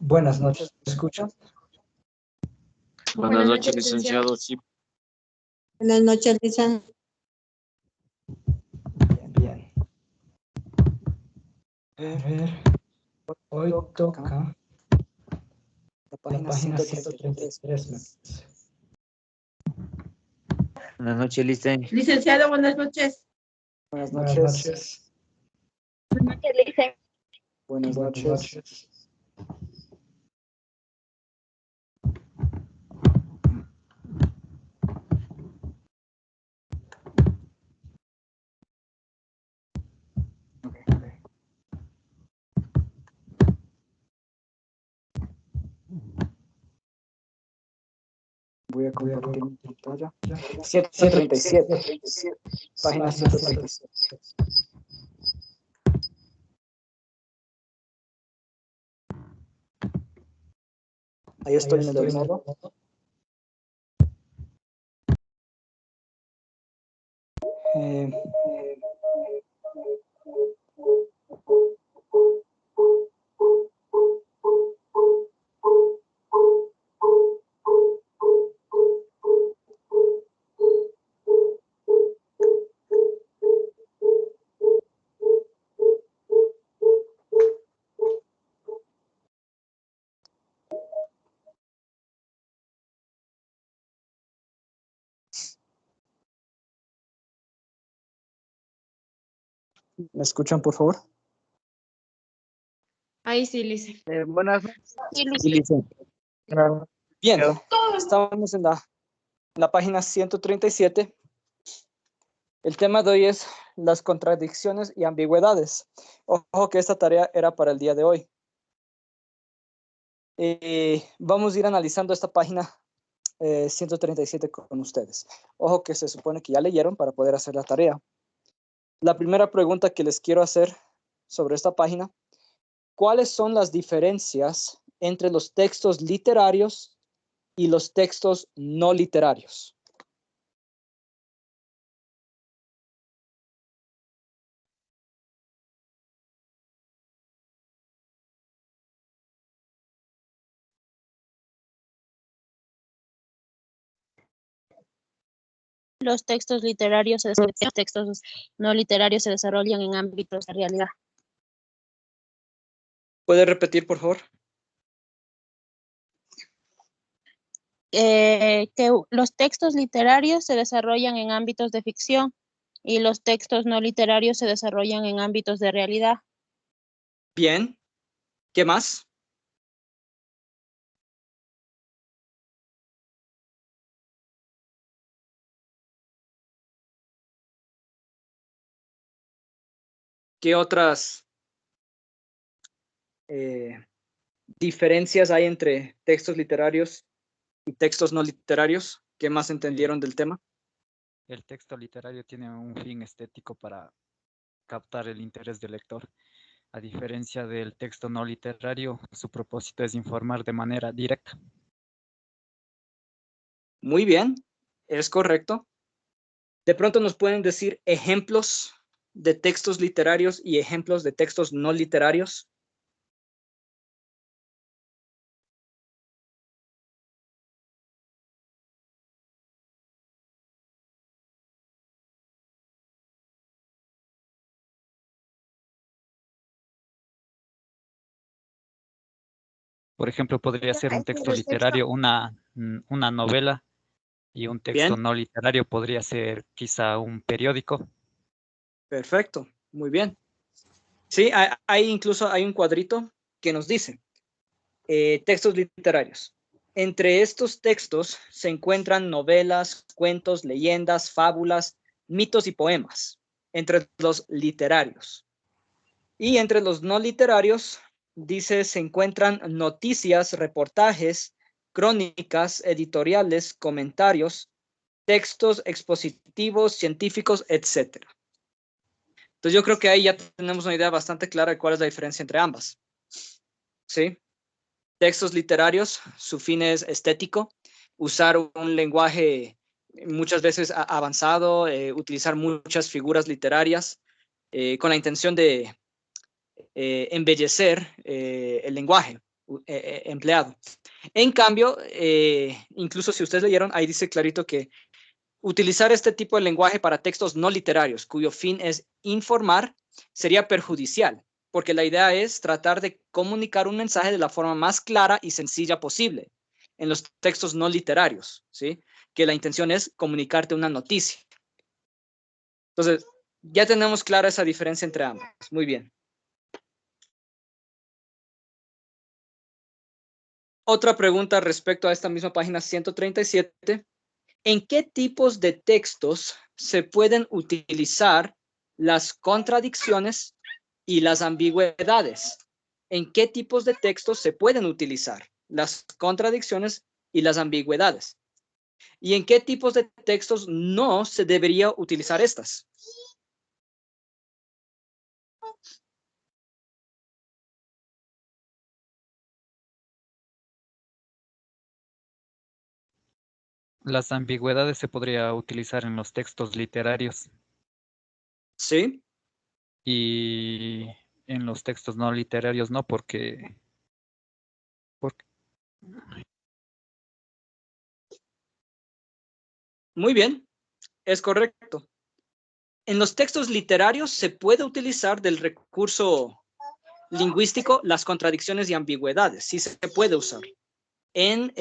Buenas noches, ¿me escuchan? Buenas noches, licenciado. Sí, Buenas noches, licenciado. Bien. A ver, hoy toca la página 133, me parece. buenas noches, licenciado. Licenciado, buenas noches. Buenas noches. Buenas noches, Licen. Buenas noches. Voy a compartir mi pantalla. 137. Página 137. Ahí estoy en el ordenador. ¿Me escuchan, por favor? Ahí sí, Lice. Buenas Sí, noches. Bien, estamos en la página 137. El tema de hoy es las contradicciones y ambigüedades. Ojo que esta tarea era para el día de hoy. Vamos a ir analizando esta página 137 con ustedes. Ojo que se supone que ya leyeron para poder hacer la tarea. La primera pregunta que les quiero hacer sobre esta página: ¿cuáles son las diferencias entre los textos literarios y los textos no literarios? los textos literarios, los textos no literarios se desarrollan en ámbitos de realidad. ¿Puede repetir, por favor? Que los textos literarios se desarrollan en ámbitos de ficción y los textos no literarios se desarrollan en ámbitos de realidad. Bien. ¿Qué más? ¿Qué otras diferencias hay entre textos literarios y textos no literarios? ¿Qué más entendieron del tema? El texto literario tiene un fin estético para captar el interés del lector. A diferencia del texto no literario, su propósito es informar de manera directa. Muy bien, es correcto. De pronto nos pueden decir ejemplos de textos literarios y ejemplos de textos no literarios. Por ejemplo, podría ser un texto literario, una novela, y un texto Bien. no literario podría ser quizá un periódico. Perfecto, muy bien. Sí, incluso hay un cuadrito que nos dice textos literarios. Entre estos textos se encuentran novelas, cuentos, leyendas, fábulas, mitos y poemas, entre los literarios. Y entre los no literarios, dice, se encuentran noticias, reportajes, crónicas, editoriales, comentarios, textos expositivos, científicos, etc. Entonces yo creo que ahí ya tenemos una idea bastante clara de cuál es la diferencia entre ambas. ¿Sí? Textos literarios, su fin es estético, usar un lenguaje muchas veces avanzado, utilizar muchas figuras literarias con la intención de embellecer el lenguaje, empleado. En cambio, incluso si ustedes leyeron, ahí dice clarito que utilizar este tipo de lenguaje para textos no literarios, cuyo fin es informar, sería perjudicial, porque la idea es tratar de comunicar un mensaje de la forma más clara y sencilla posible en los textos no literarios, ¿sí? Que la intención es comunicarte una noticia. Entonces, ya tenemos clara esa diferencia entre ambos. Muy bien. Otra pregunta respecto a esta misma página 137. ¿En qué tipos de textos se pueden utilizar las contradicciones y las ambigüedades? ¿En qué tipos de textos se pueden utilizar las contradicciones y las ambigüedades? ¿Y en qué tipos de textos no se debería utilizar estas? Las ambigüedades se podría utilizar en los textos literarios ¿Sí? y en los textos no literarios no, porque Muy bien, es correcto. En los textos literarios se puede utilizar del recurso lingüístico las contradicciones y ambigüedades. Sí se puede usar en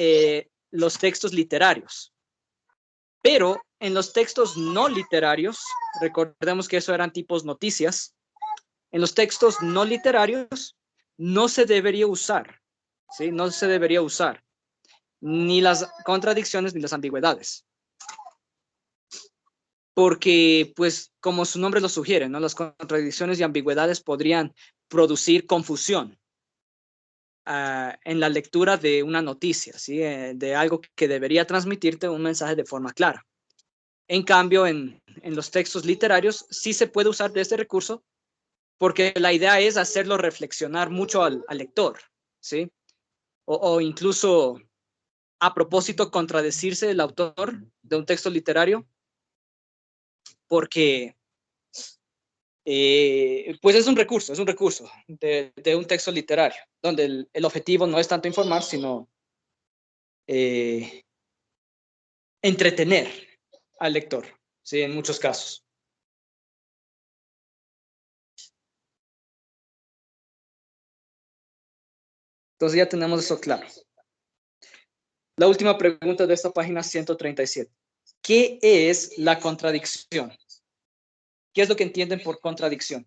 los textos literarios. Pero en los textos no literarios, recordemos que eso eran tipos noticias, en los textos no literarios no se debería usar, ¿sí? No se debería usar ni las contradicciones ni las ambigüedades. Porque, pues, como su nombre lo sugiere, ¿no? Las contradicciones y ambigüedades podrían producir confusión en la lectura de una noticia, ¿sí? De algo que debería transmitirte un mensaje de forma clara. En cambio, en los textos literarios sí se puede usar de este recurso porque la idea es hacerlo reflexionar mucho al lector, ¿sí? O incluso a propósito contradecirse el autor de un texto literario porque pues es un recurso de un texto literario, donde el objetivo no es tanto informar, sino entretener al lector, ¿sí? En muchos casos. Entonces ya tenemos eso claro. La última pregunta de esta página 137. ¿Qué es la contradicción? ¿Qué es lo que entienden por contradicción?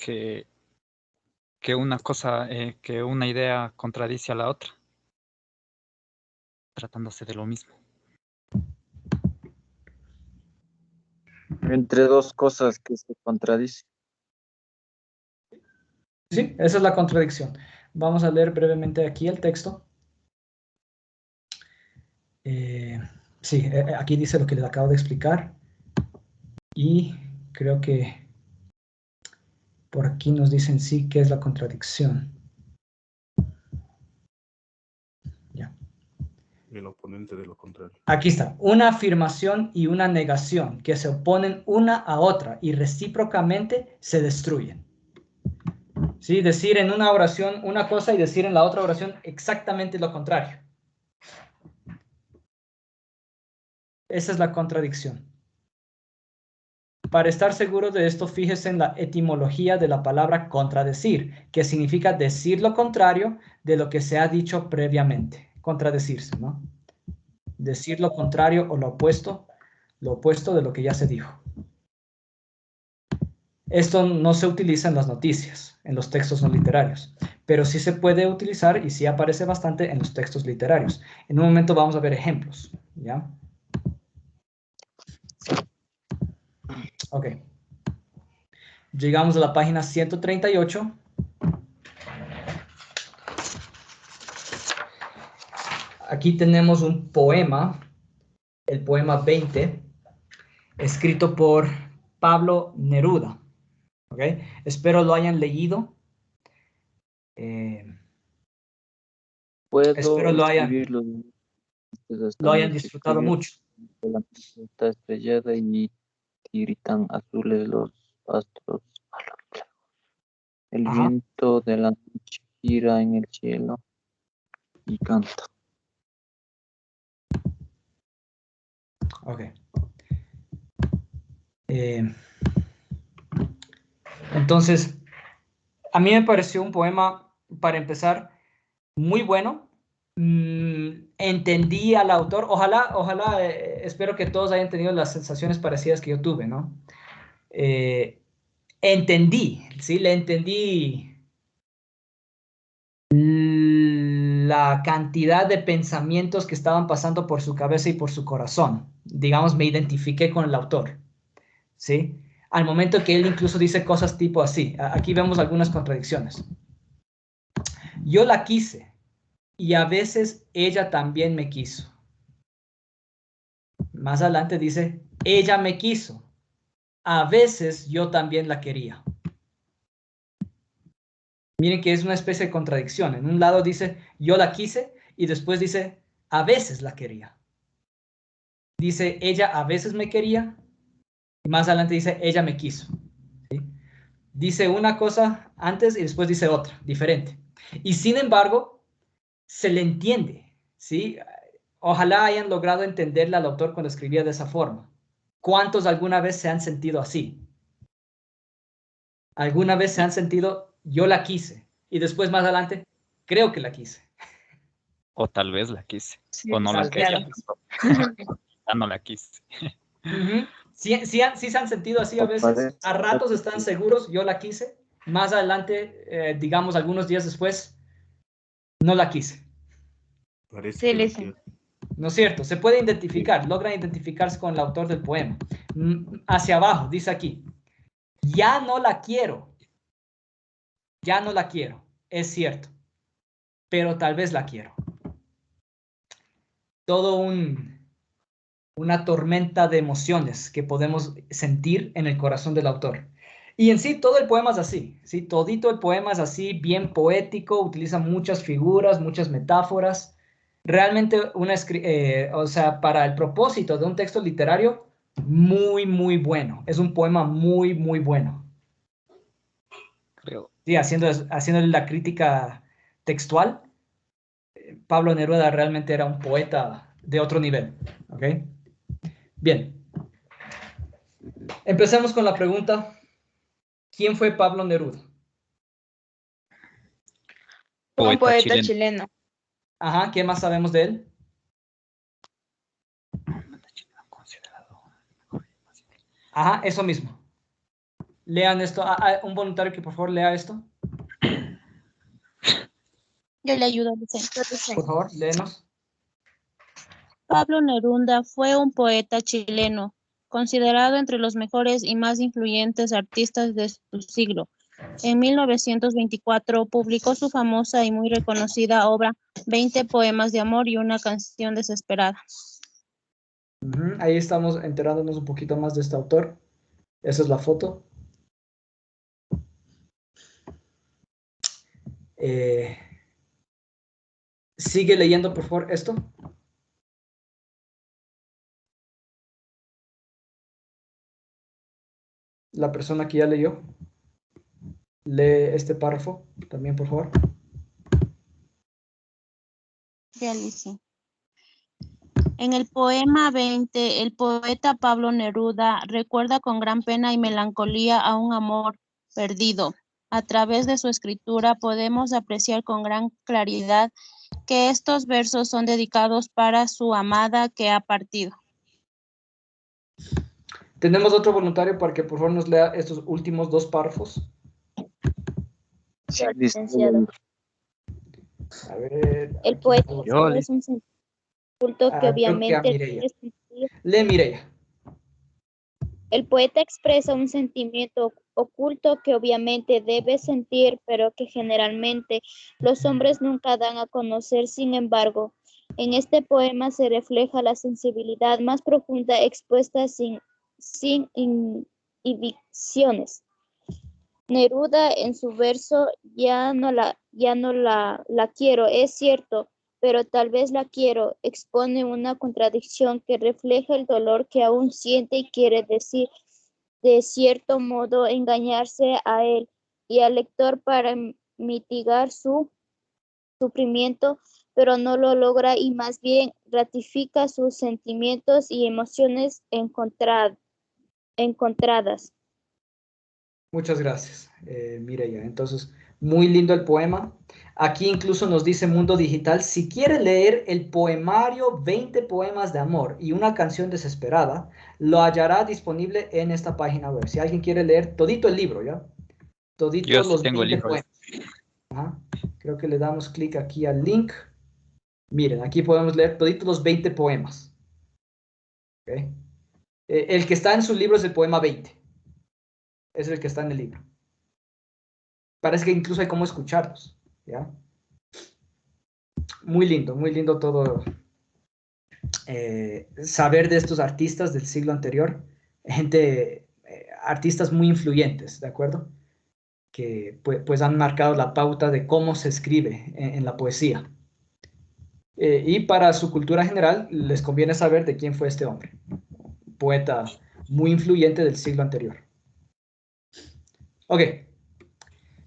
que una cosa, que una idea contradice a la otra, tratándose de lo mismo. Entre dos cosas que se contradicen. Sí, esa es la contradicción. Vamos a leer brevemente aquí el texto. Sí, aquí dice lo que les acabo de explicar. Y creo que por aquí nos dicen sí qué es la contradicción. Ya. El oponente de lo contrario. Aquí está. Una afirmación y una negación que se oponen una a otra y recíprocamente se destruyen. ¿Sí? Decir en una oración una cosa y decir en la otra oración exactamente lo contrario. Esa es la contradicción. Para estar seguro de esto, fíjese en la etimología de la palabra contradecir, que significa decir lo contrario de lo que se ha dicho previamente. Contradecirse, ¿no? Decir lo contrario o lo opuesto de lo que ya se dijo. Esto no se utiliza en las noticias, en los textos no literarios, pero sí se puede utilizar y sí aparece bastante en los textos literarios. En un momento vamos a ver ejemplos, ¿ya? Ok. Llegamos a la página 138. Aquí tenemos un poema, el poema 20, escrito por Pablo Neruda. ¿Okay? Espero lo hayan leído. Puedo Espero lo hayan esta noche disfrutado escribir mucho. la está estrellada y tiritan azules los astros. El Ajá. viento de la noche gira en el cielo y canta. Ok. Entonces, a mí me pareció un poema, para empezar, muy bueno. Entendí al autor. Ojalá, espero que todos hayan tenido las sensaciones parecidas que yo tuve, ¿no? Entendí, ¿sí? Le entendí la cantidad de pensamientos que estaban pasando por su cabeza y por su corazón. Digamos, me identifiqué con el autor, ¿sí? Al momento que él incluso dice cosas tipo así. Aquí vemos algunas contradicciones. Yo la quise y a veces ella también me quiso. Más adelante dice, ella me quiso. A veces yo también la quería. Miren que es una especie de contradicción. En un lado dice, yo la quise, y después dice, a veces la quería. Dice, ella a veces me quería, y más adelante dice, ella me quiso. ¿Sí? Dice una cosa antes y después dice otra, diferente. Y sin embargo, se le entiende, ¿sí? Ojalá hayan logrado entenderle al autor cuando escribía de esa forma. ¿Cuántos alguna vez se han sentido así? ¿Alguna vez se han sentido, yo la quise? Y después más adelante, creo que la quise. O tal vez la quise. Sí, O no la Tal vez quería. la quise. Ya no la quise. Ujú. Sí, se han sentido así a O veces. parece A ratos están seguros, yo la quise. Más adelante, digamos algunos días después, no la quise. Parece Sí, que la listen. quiero. ¿No es cierto? Se puede identificar, logran identificarse con el autor del poema. Hacia abajo, dice aquí, ya no la quiero. Ya no la quiero, es cierto. Pero tal vez la quiero. Todo una tormenta de emociones que podemos sentir en el corazón del autor. Y en sí, todo el poema es así, ¿sí? Todito el poema es así, bien poético, utiliza muchas figuras, muchas metáforas. Realmente, o sea, para el propósito de un texto literario, muy, muy bueno. Es un poema muy, muy bueno. Creo. Sí, haciéndole la crítica textual, Pablo Neruda realmente era un poeta de otro nivel, ¿ok? Bien. Empecemos con la pregunta, ¿quién fue Pablo Neruda? Fue un Poeta poeta chileno. chileno. Ajá, ¿qué más sabemos de él? Ajá, eso mismo. Lean esto. Un voluntario que por favor lea esto. Yo le ayudo, dice. Por favor, léenos. Pablo Neruda fue un poeta chileno, considerado entre los mejores y más influyentes artistas de su siglo. En 1924 publicó su famosa y muy reconocida obra 20 poemas de amor y una canción desesperada. Ahí estamos enterándonos un poquito más de este autor. Esa es la foto. Sigue leyendo, por favor, esto. La persona que ya leyó. Lee este párrafo también, por favor. Realice. En el poema 20, el poeta Pablo Neruda recuerda con gran pena y melancolía a un amor perdido. A través de su escritura podemos apreciar con gran claridad que estos versos son dedicados para su amada que ha partido. Tenemos otro voluntario para que por favor nos lea estos últimos dos párrafos. Sí, Licenciado. A ver. El aquí poeta puedo- Yo, es un culto que creo que a obviamente Mireia. debe sentir. Lee, Mireia. El poeta expresa un sentimiento oculto que obviamente debe sentir, pero que generalmente los hombres nunca dan a conocer. Sin embargo, en este poema se refleja la sensibilidad más profunda expuesta sin inhibiciones. Neruda en su verso ya no la quiero, es cierto, pero tal vez la quiero, expone una contradicción que refleja el dolor que aún siente y quiere decir, de cierto modo engañarse a él y al lector para mitigar su sufrimiento, pero no lo logra y más bien ratifica sus sentimientos y emociones encontradas. Muchas gracias, Mireya. Entonces, muy lindo el poema. Aquí incluso nos dice Mundo Digital, si quiere leer el poemario 20 poemas de amor y una canción desesperada, lo hallará disponible en esta página web. Si alguien quiere leer todito el libro, ¿ya? Todito Yo sí los tengo el 20 libro. poemas. Ajá. Creo que le damos clic aquí al link. Miren, aquí podemos leer todito los 20 poemas. ¿Okay? El que está en su libro es el poema 20. Es el que está en el libro. Parece que incluso hay cómo escucharlos, ¿ya? Muy lindo todo saber de estos artistas del siglo anterior, gente, artistas muy influyentes, ¿de acuerdo? Que pues han marcado la pauta de cómo se escribe en la poesía. Y para su cultura general les conviene saber de quién fue este hombre, poeta muy influyente del siglo anterior. Ok,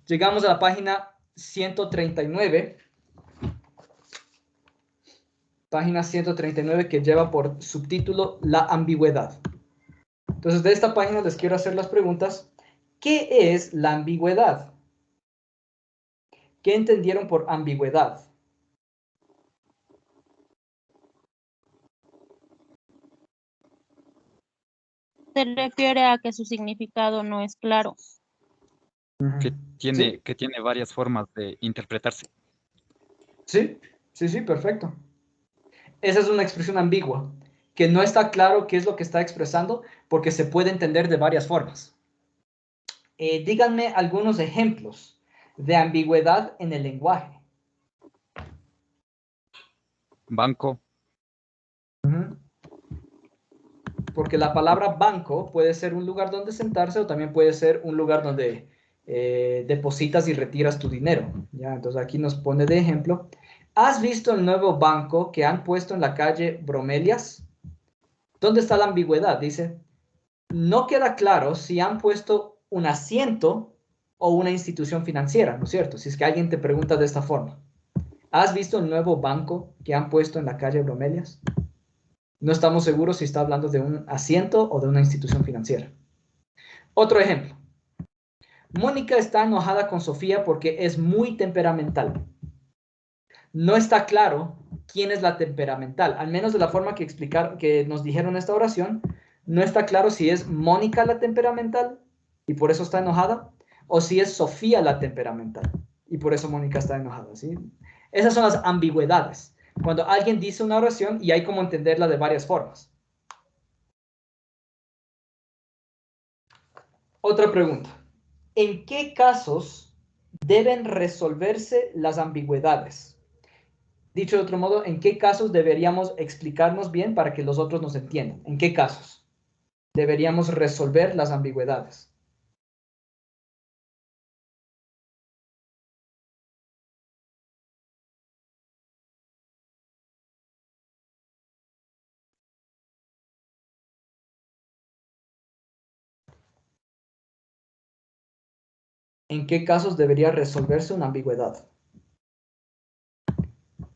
llegamos a la página 139. Página 139 que lleva por subtítulo La ambigüedad. Entonces, de esta página les quiero hacer las preguntas. ¿Qué es la ambigüedad? ¿Qué entendieron por ambigüedad? Se refiere a que su significado no es claro. Que ¿Sí? tiene varias formas de interpretarse. Sí, perfecto. Esa es una expresión ambigua, que no está claro qué es lo que está expresando porque se puede entender de varias formas. Díganme algunos ejemplos de ambigüedad en el lenguaje. Banco. Porque la palabra banco puede ser un lugar donde sentarse o también puede ser un lugar donde depositas y retiras tu dinero. ¿Ya? Entonces aquí nos pone de ejemplo. ¿Has visto el nuevo banco que han puesto en la calle Bromelias? ¿Dónde está la ambigüedad? Dice, no queda claro si han puesto un asiento o una institución financiera, ¿no es cierto? Si es que alguien te pregunta de esta forma. ¿Has visto el nuevo banco que han puesto en la calle Bromelias? No estamos seguros si está hablando de un asiento o de una institución financiera. Otro ejemplo. Mónica está enojada con Sofía porque es muy temperamental. No está claro quién es la temperamental, al menos de la forma que nos dijeron esta oración. No está claro si es Mónica la temperamental y por eso está enojada, o si es Sofía la temperamental y por eso Mónica está enojada, ¿sí? Esas son las ambigüedades. Cuando alguien dice una oración y hay como entenderla de varias formas. Otra pregunta. ¿En qué casos deben resolverse las ambigüedades? Dicho de otro modo, ¿en qué casos deberíamos explicarnos bien para que los otros nos entiendan? ¿En qué casos deberíamos resolver las ambigüedades? ¿En qué casos debería resolverse una ambigüedad?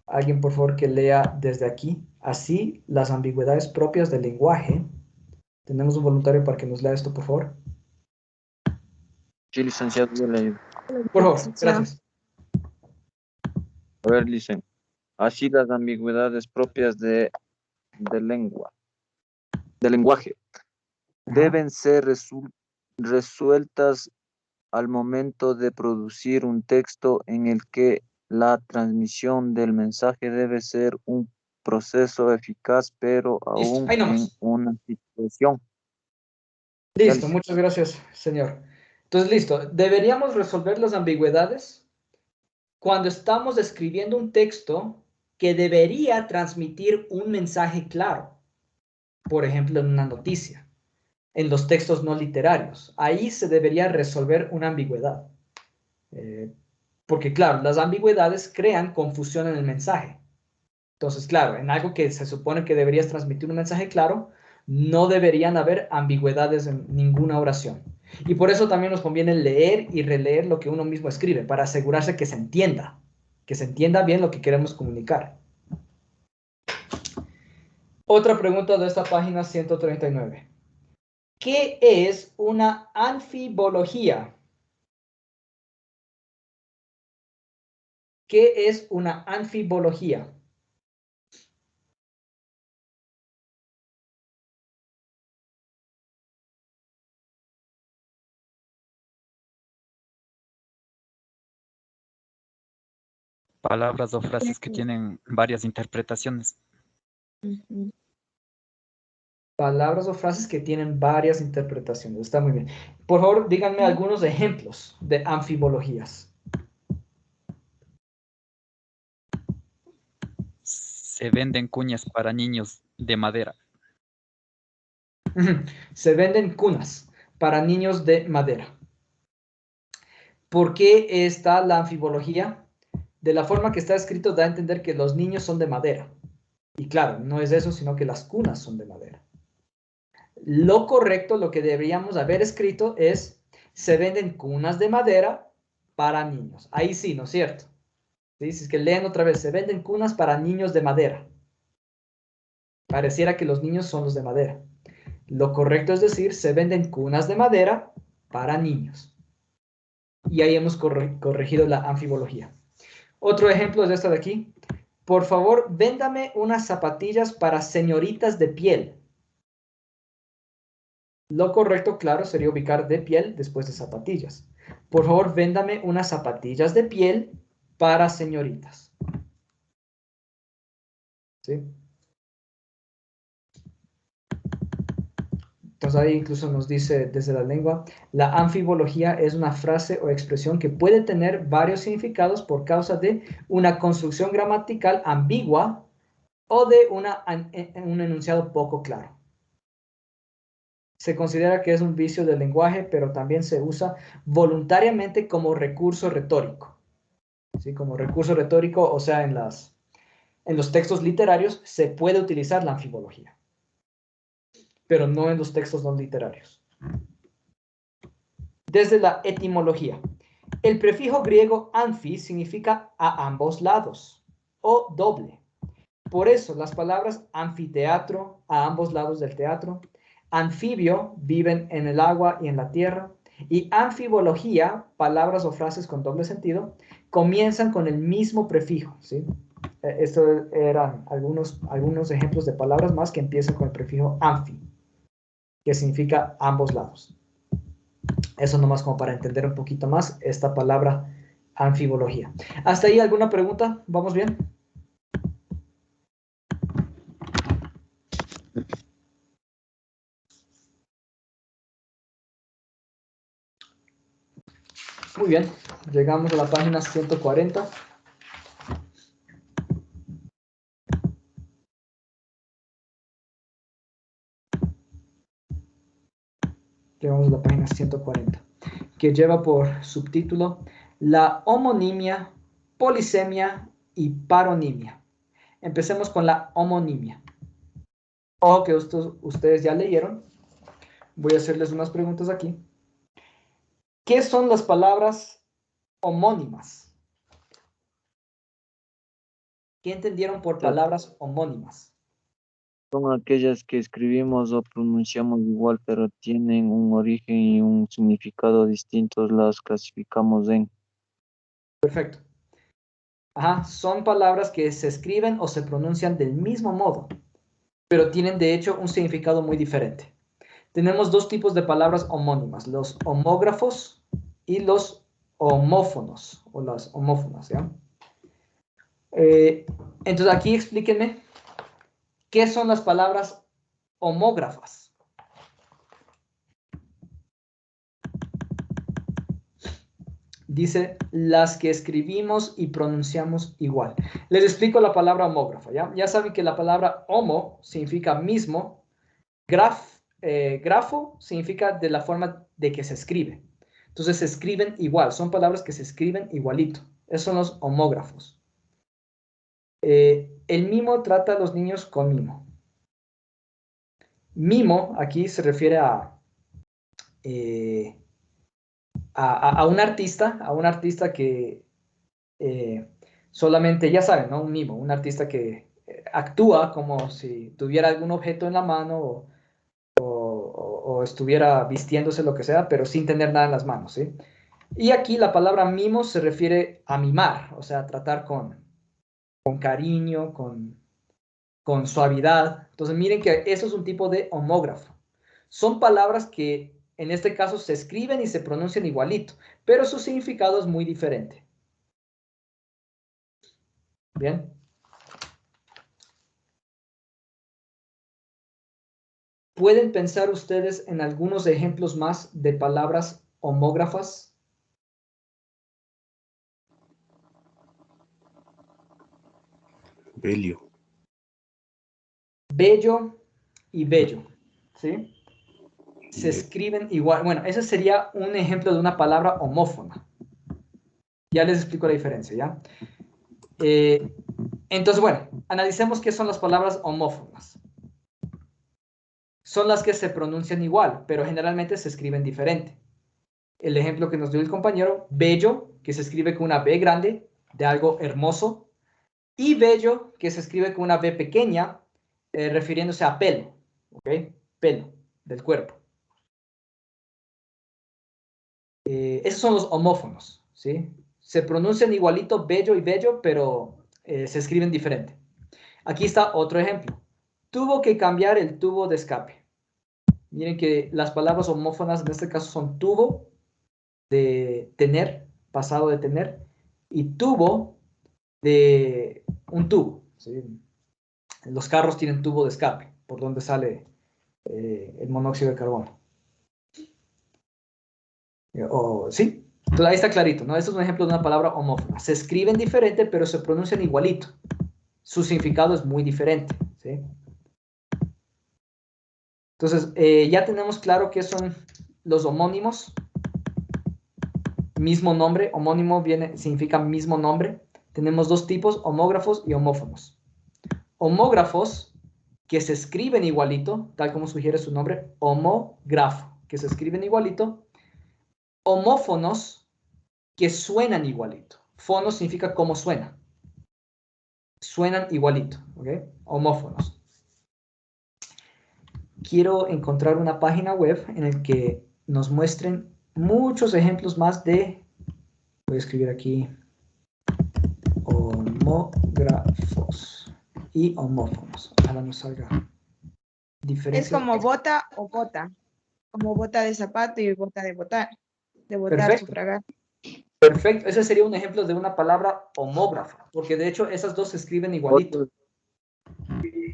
Alguien, por favor, que lea desde aquí. Así, las ambigüedades propias del lenguaje. Tenemos un voluntario para que nos lea esto, por favor. Sí, licenciado, yo le ayudo. Por favor, gracias. A ver, dicen, así las ambigüedades propias del lenguaje deben ser resueltas al momento de producir un texto en el que la transmisión del mensaje debe ser un proceso eficaz, pero Listo, aún ahí en nomás. una situación. Listo, muchas gracias, señor. Entonces, listo. Deberíamos resolver las ambigüedades cuando estamos escribiendo un texto que debería transmitir un mensaje claro. Por ejemplo, en una noticia. En los textos no literarios. Ahí se debería resolver una ambigüedad. Porque, claro, las ambigüedades crean confusión en el mensaje. Entonces, claro, en algo que se supone que deberías transmitir un mensaje claro, No deberían haber ambigüedades en ninguna oración. Y por eso también nos conviene leer y releer lo que uno mismo escribe, para asegurarse que se entienda bien lo que queremos comunicar. Otra pregunta de esta página 139. ¿Qué es una anfibología? ¿Qué es una anfibología? Palabras o frases que tienen varias interpretaciones. Palabras o frases que tienen varias interpretaciones. Está muy bien. Por favor, díganme algunos ejemplos de anfibologías. Se venden cuñas para niños de madera. Se venden cunas para niños de madera. ¿Por qué está la anfibología? De la forma que está escrito da a entender que los niños son de madera. Y claro, no es eso, sino que las cunas son de madera. Lo correcto, lo que deberíamos haber escrito es: se venden cunas de madera para niños. Ahí sí, ¿no es cierto? ¿Sí? Si es que leen otra vez, se venden cunas para niños de madera. Pareciera que los niños son los de madera. Lo correcto es decir, se venden cunas de madera para niños. Y ahí hemos corregido la anfibología. Otro ejemplo es esta de aquí. Por favor, véndame unas zapatillas para señoritas de piel. Lo correcto, claro, sería ubicar de piel después de zapatillas. Por favor, véndame unas zapatillas de piel para señoritas. ¿Sí? Entonces ahí incluso nos dice desde la lengua, la anfibología es una frase o expresión que puede tener varios significados por causa de una construcción gramatical ambigua o de un enunciado poco claro. Se considera que es un vicio del lenguaje, pero también se usa voluntariamente como recurso retórico. ¿Sí? Como recurso retórico, o sea, en los textos literarios se puede utilizar la anfibología, pero no en los textos no literarios. Desde la etimología, el prefijo griego anfi significa a ambos lados o doble. Por eso las palabras anfiteatro, a ambos lados del teatro, anfibio, viven en el agua y en la tierra, y anfibología, palabras o frases con doble sentido, comienzan con el mismo prefijo, ¿sí? Estos eran algunos ejemplos de palabras más que empiezan con el prefijo anfi, que significa ambos lados. Eso nomás como para entender un poquito más esta palabra anfibología. ¿Hasta ahí alguna pregunta? ¿Vamos bien? Muy bien, llegamos a la página 140. Llegamos a la página 140, que lleva por subtítulo la homonimia, polisemia y paronimia. Empecemos con la homonimia. O que ustedes ya leyeron. Voy a hacerles unas preguntas aquí. ¿Qué son las palabras homónimas? ¿Qué entendieron por palabras homónimas? Son aquellas que escribimos o pronunciamos igual, pero tienen un origen y un significado distintos, las clasificamos en. Perfecto. Ajá, son palabras que se escriben o se pronuncian del mismo modo, pero tienen de hecho un significado muy diferente. Tenemos dos tipos de palabras homónimas, los homógrafos y los homófonos, o las homófonas, ¿ya? Entonces aquí explíquenme, ¿qué son las palabras homógrafas? Dice, las que escribimos y pronunciamos igual. Les explico la palabra homógrafa, ¿ya? Ya saben que la palabra homo significa mismo, grafo significa de la forma de que se escribe. Entonces se escriben igual, son palabras que se escriben igualito. Esos son los homógrafos. El mimo trata a los niños con mimo. Mimo aquí se refiere a un artista que solamente, ya saben, ¿no? Un mimo, un artista que actúa como si tuviera algún objeto en la mano o estuviera vistiéndose lo que sea, pero sin tener nada en las manos, ¿sí? Y aquí la palabra mimo se refiere a mimar, o sea, tratar con cariño, con suavidad. Entonces miren que eso es un tipo de homógrafo. Son palabras que en este caso se escriben y se pronuncian igualito, pero su significado es muy diferente. Bien. ¿Pueden pensar ustedes en algunos ejemplos más de palabras homógrafas? Belio. Bello y bello, ¿sí? Se escriben igual. Bueno, ese sería un ejemplo de una palabra homófona. Ya les explico la diferencia, ¿ya? Entonces, bueno, analicemos qué son las palabras homófonas. Son las que se pronuncian igual, pero generalmente se escriben diferente. El ejemplo que nos dio el compañero, bello, que se escribe con una B grande, de algo hermoso, y bello, que se escribe con una B pequeña, refiriéndose a pelo, ¿ok? Pelo del cuerpo. Esos son los homófonos, ¿sí? Se pronuncian igualito bello y bello, pero se escriben diferente. Aquí está otro ejemplo. Tuvo que cambiar el tubo de escape. Miren que las palabras homófonas en este caso son tubo, de tener, pasado de tener, y tubo, de un tubo, ¿sí? Los carros tienen tubo de escape, por donde sale el monóxido de carbono. ¿Sí? Entonces ahí está clarito, ¿no? Este es un ejemplo de una palabra homófona. Se escriben diferente, pero se pronuncian igualito. Su significado es muy diferente, ¿sí? Entonces, ya tenemos claro qué son los homónimos. Mismo nombre, homónimo significa mismo nombre. Tenemos dos tipos, homógrafos y homófonos. Homógrafos, que se escriben igualito, tal como sugiere su nombre, homógrafo, que se escriben igualito. Homófonos, que suenan igualito. Fono significa cómo suena. Suenan igualito, ¿ok? Homófonos. Quiero encontrar una página web en la que nos muestren muchos ejemplos más de, voy a escribir aquí, homógrafos y homófonos. Ojalá nos salga diferencia. Es como bota o bota. Como bota de zapato y bota de botar. De botar, Perfecto. sufragar. Perfecto. Ese sería un ejemplo de una palabra homógrafa, porque de hecho esas dos se escriben igualito.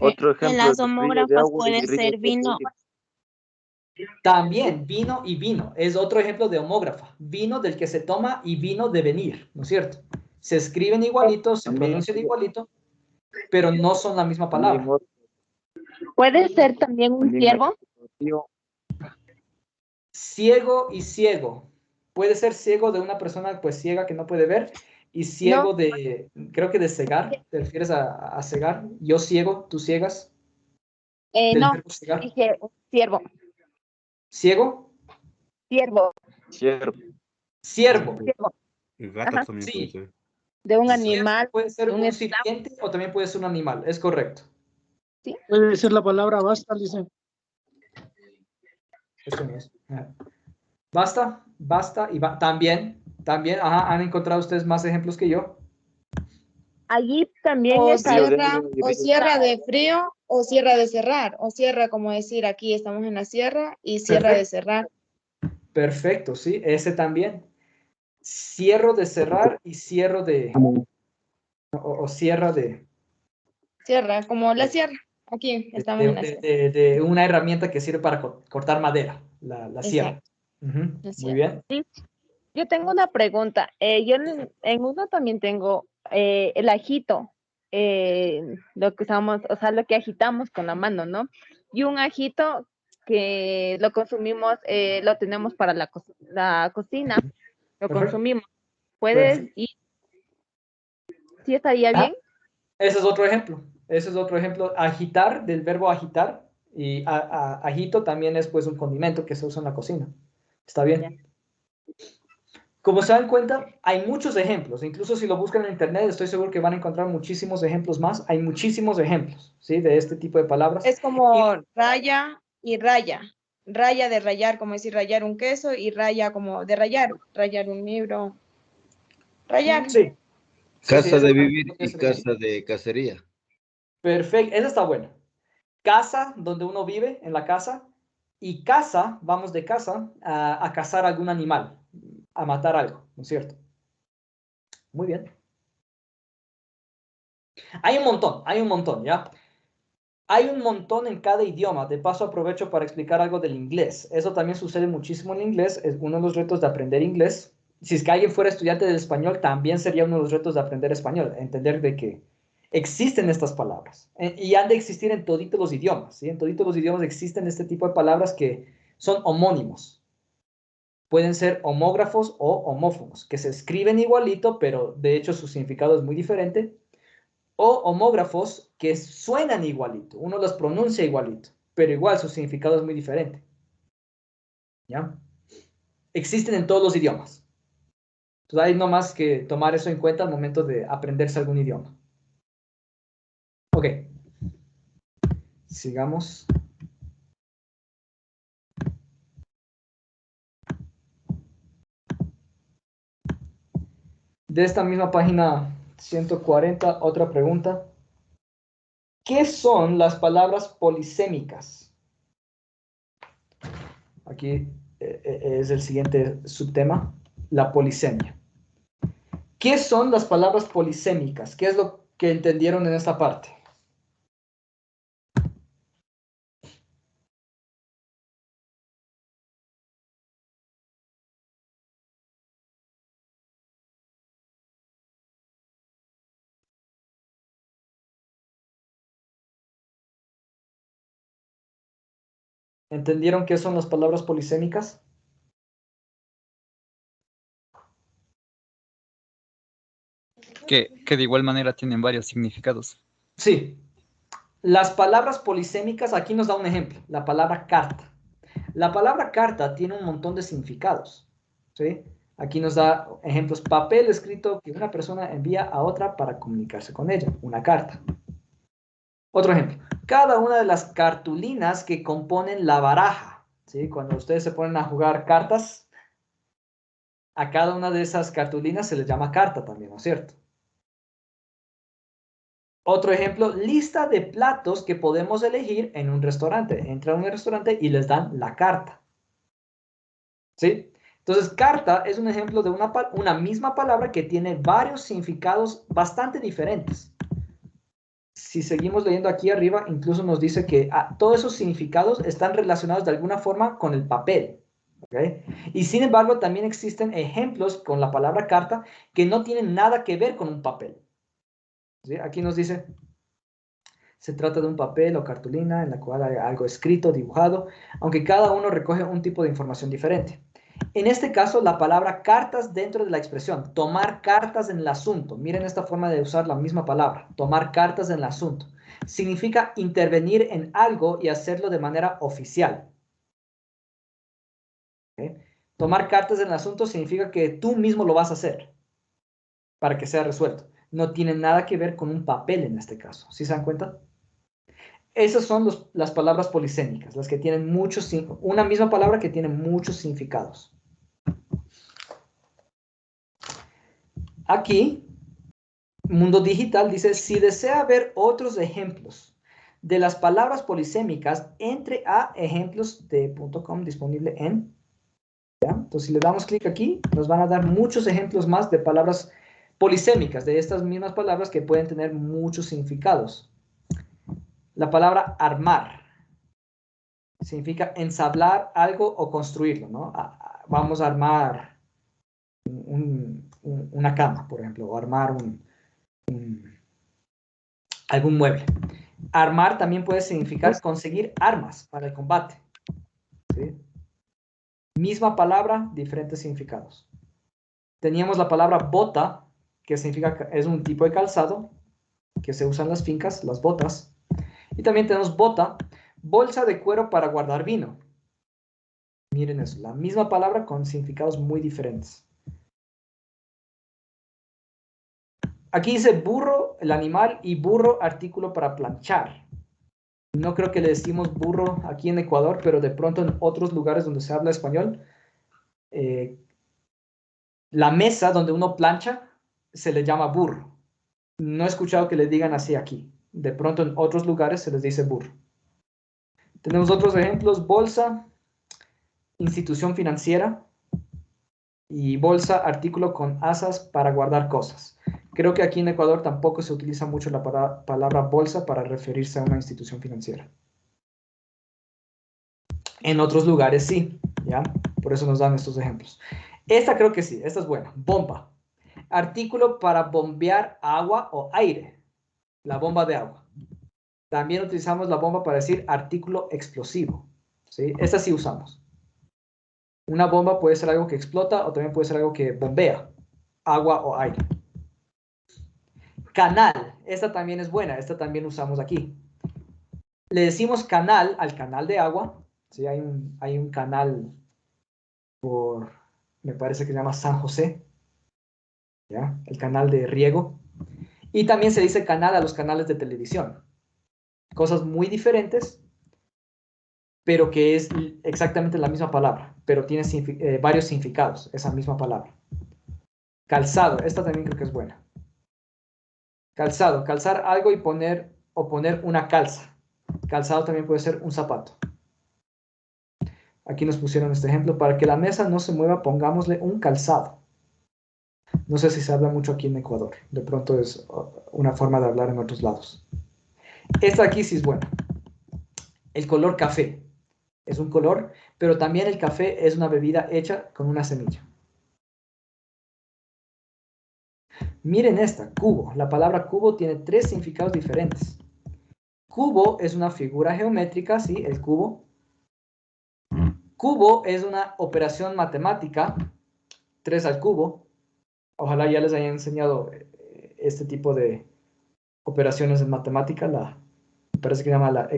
Otro ejemplo En las es río de homógrafas agua y puede río ser de vino. río. También vino y vino. Es otro ejemplo de homógrafa. Vino del que se toma y vino de venir, ¿no es cierto? Se escriben igualitos, se También, pronuncian igualito, pero no son la misma también palabra. ¿Puede ser también un también ciervo? río. Ciego y ciego. Puede ser ciego de una persona pues ciega que no puede ver y ciego de, creo que de cegar. ¿Te refieres a cegar? Yo ciego, tú ciegas. Del No, verbo cegar. dije ciervo. ¿Ciego? Ciervo. Ciervo. Siervo. Ciervo. Gata Ajá. también Sí. puede ser. De un Ciervo animal. puede ser un un esclavo. sirviente o también puede ser un animal. Es correcto. Puede ser la palabra basta, dice. Eso no es. Basta, basta y también, ajá, han encontrado ustedes más ejemplos que yo. Allí también O está. cierra de frío o cierra de cerrar. O cierra como decir aquí estamos en la sierra y cierra de cerrar. Perfecto, sí, ese también. Cierro de cerrar y cierro de, o cierra de, Cierra, como la sierra. Aquí estamos en la sierra. de una herramienta que sirve para cortar madera, la sierra. La Muy sierra. bien. Yo tengo una pregunta. Yo en uno también tengo el ajito, lo que usamos, o sea, lo que agitamos con la mano, ¿no? Y un ajito que lo consumimos, lo tenemos para la cocina, lo Perfecto. consumimos. ¿Puedes Perfecto. ir? ¿Sí estaría bien? Ese es otro ejemplo. Ese es otro ejemplo. Agitar, del verbo agitar, Y ajito también es pues un condimento que se usa en la cocina. ¿Está bien? Como se dan cuenta, hay muchos ejemplos. Incluso si lo buscan en internet, estoy seguro que van a encontrar muchísimos ejemplos más. Hay muchísimos ejemplos, ¿sí? De este tipo de palabras. Es como raya y raya. Raya de rayar, como decir rayar un queso, y raya como de rayar un libro. Rayar. Sí. Casa de eso vivir podría y ser ejemplo. casa de cacería. Perfecto, esa está buena. Casa, donde uno vive, en la casa. Y casa, vamos de casa a cazar algún animal, a matar algo, ¿no es cierto? Muy bien. Hay un montón, ¿ya? Hay un montón en cada idioma. De paso, aprovecho para explicar algo del inglés. Eso también sucede muchísimo en inglés. Es uno de los retos de aprender inglés. Si es que alguien fuera estudiante del español, también sería uno de los retos de aprender español. Entender de que existen estas palabras. Y han de existir en toditos los idiomas, ¿sí? En toditos los idiomas existen este tipo de palabras que son homónimos. Pueden ser homógrafos o homófonos, que se escriben igualito, pero de hecho su significado es muy diferente. O homógrafos que suenan igualito, uno los pronuncia igualito, pero igual su significado es muy diferente. ¿Ya? Existen en todos los idiomas. Entonces hay no más que tomar eso en cuenta al momento de aprenderse algún idioma. Ok. Sigamos. De esta misma página 140, otra pregunta. ¿Qué son las palabras polisémicas? Aquí es el siguiente subtema, la polisemia. ¿Qué son las palabras polisémicas? ¿Qué es lo que entendieron en esta parte? ¿Entendieron qué son las palabras polisémicas? Que de igual manera tienen varios significados. Sí. Las palabras polisémicas, aquí nos da un ejemplo, la palabra carta. La palabra carta tiene un montón de significados, ¿sí? Aquí nos da ejemplos, papel escrito que una persona envía a otra para comunicarse con ella, una carta. Otro ejemplo, cada una de las cartulinas que componen la baraja, ¿sí? Cuando ustedes se ponen a jugar cartas, a cada una de esas cartulinas se les llama carta también, ¿no es cierto? Otro ejemplo, lista de platos que podemos elegir en un restaurante. Entran a un restaurante y les dan la carta. ¿Sí? Entonces, carta es un ejemplo de una misma palabra que tiene varios significados bastante diferentes. Si seguimos leyendo aquí arriba, incluso nos dice que todos esos significados están relacionados de alguna forma con el papel. ¿Okay? Y sin embargo, también existen ejemplos con la palabra carta que no tienen nada que ver con un papel. ¿Sí? Aquí nos dice, se trata de un papel o cartulina en la cual hay algo escrito, dibujado, aunque cada uno recoge un tipo de información diferente. En este caso, la palabra cartas dentro de la expresión, tomar cartas en el asunto. Miren esta forma de usar la misma palabra, tomar cartas en el asunto. Significa intervenir en algo y hacerlo de manera oficial. ¿Okay? Tomar cartas en el asunto significa que tú mismo lo vas a hacer para que sea resuelto. No tiene nada que ver con un papel en este caso. ¿Sí se dan cuenta? Esas son las palabras polisémicas, las que tienen una misma palabra que tiene muchos significados. Aquí, Mundo Digital dice, si desea ver otros ejemplos de las palabras polisémicas, entre a ejemplos.com disponible en... ¿ya? Entonces, si le damos clic aquí, nos van a dar muchos ejemplos más de palabras polisémicas, de estas mismas palabras que pueden tener muchos significados. La palabra armar significa ensablar algo o construirlo, ¿no? Vamos a armar una cama, por ejemplo, o armar algún mueble. Armar también puede significar conseguir armas para el combate. ¿Sí? Misma palabra, diferentes significados. Teníamos la palabra bota, que significa, es un tipo de calzado que se usa en las fincas, las botas. Y también tenemos bota. Bolsa de cuero para guardar vino. Miren eso, la misma palabra con significados muy diferentes. Aquí dice burro, el animal, y burro, artículo para planchar. No creo que le decimos burro aquí en Ecuador, pero de pronto en otros lugares donde se habla español, la mesa donde uno plancha se le llama burro. No he escuchado que le digan así aquí. De pronto en otros lugares se les dice burro. Tenemos otros ejemplos: bolsa, institución financiera, y bolsa, artículo con asas para guardar cosas. Creo que aquí en Ecuador tampoco se utiliza mucho la palabra bolsa para referirse a una institución financiera. En otros lugares sí, ¿ya? Por eso nos dan estos ejemplos. Esta creo que sí, esta es buena. Bomba. Artículo para bombear agua o aire. La bomba de agua. También utilizamos la bomba para decir artículo explosivo, ¿sí? Esta sí usamos. Una bomba puede ser algo que explota o también puede ser algo que bombea agua o aire. Canal. Esta también es buena. Esta también usamos aquí. Le decimos canal al canal de agua. ¿Sí? Hay un canal por, me parece que se llama San José, ¿ya? El canal de riego. Y también se dice canal a los canales de televisión. Cosas muy diferentes, pero que es exactamente la misma palabra, pero tiene varios significados, esa misma palabra. Calzado, esta también creo que es buena. Calzado, calzar algo y poner una calza. Calzado también puede ser un zapato. Aquí nos pusieron este ejemplo: para que la mesa no se mueva, pongámosle un calzado. No sé si se habla mucho aquí en Ecuador. De pronto es una forma de hablar en otros lados. Esta aquí sí es buena. El color café. Es un color, pero también el café es una bebida hecha con una semilla. Miren esta, cubo. La palabra cubo tiene 3 significados diferentes. Cubo es una figura geométrica, ¿sí? El cubo. Cubo es una operación matemática, 3 al cubo. Ojalá ya les haya enseñado este tipo de operaciones en matemática. Me parece que se llama la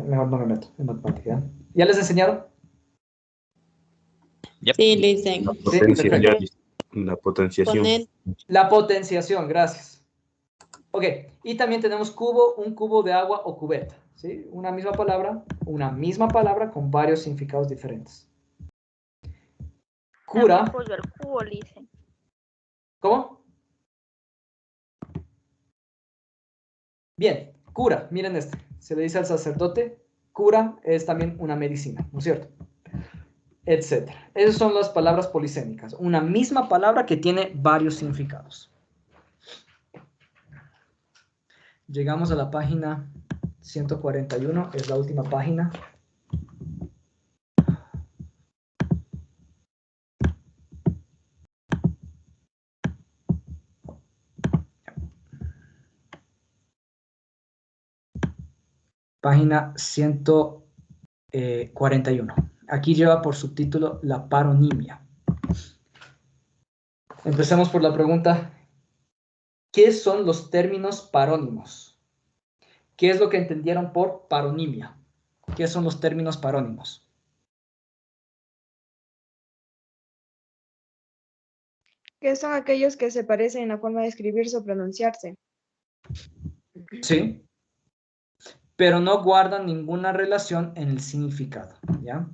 mejor no me meto en matemática, ¿eh? ¿Ya les enseñaron? Yep. Sí, listen. La potenciación. La potenciación, gracias. Ok, y también tenemos cubo, un cubo de agua o cubeta, ¿sí? Una misma palabra con varios significados diferentes. Cura. Pollo al cubo, le dicen. ¿Cómo? Bien, cura, miren este. Se le dice al sacerdote, cura es también una medicina, ¿no es cierto? Etcétera. Esas son las palabras polisémicas. Una misma palabra que tiene varios significados. Llegamos a la página 141, es la última página. Página 141. Aquí lleva por subtítulo la paronimia. Empecemos por la pregunta: ¿qué son los términos parónimos? ¿Qué es lo que entendieron por paronimia? ¿Qué son los términos parónimos? ¿Qué son aquellos que se parecen en la forma de escribirse o pronunciarse? Sí, pero no guardan ninguna relación en el significado, ¿ya?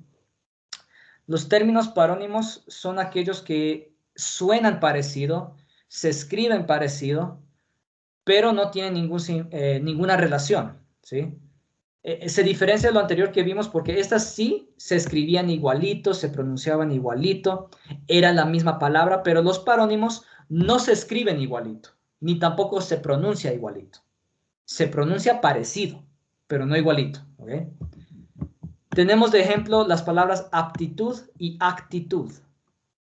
Los términos parónimos son aquellos que suenan parecido, se escriben parecido, pero no tienen ninguna relación, ¿sí? Se diferencia de lo anterior que vimos porque estas sí se escribían igualito, se pronunciaban igualito, eran la misma palabra, pero los parónimos no se escriben igualito, ni tampoco se pronuncia igualito. Se pronuncia parecido, pero no igualito, ¿ok? Tenemos de ejemplo las palabras aptitud y actitud.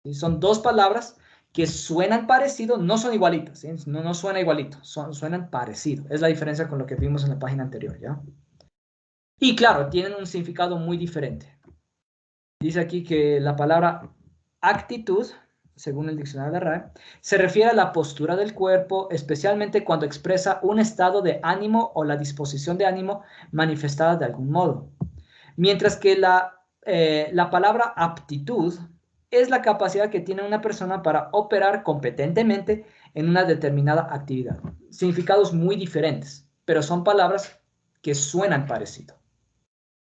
¿Sí? Son 2 palabras que suenan parecido, no son igualitas, ¿sí? No suena igualito, suenan parecido. Es la diferencia con lo que vimos en la página anterior, ¿ya? Y claro, tienen un significado muy diferente. Dice aquí que la palabra actitud según el diccionario de la RAE, se refiere a la postura del cuerpo, especialmente cuando expresa un estado de ánimo o la disposición de ánimo manifestada de algún modo. Mientras que la palabra aptitud es la capacidad que tiene una persona para operar competentemente en una determinada actividad. Significados muy diferentes, pero son palabras que suenan parecido.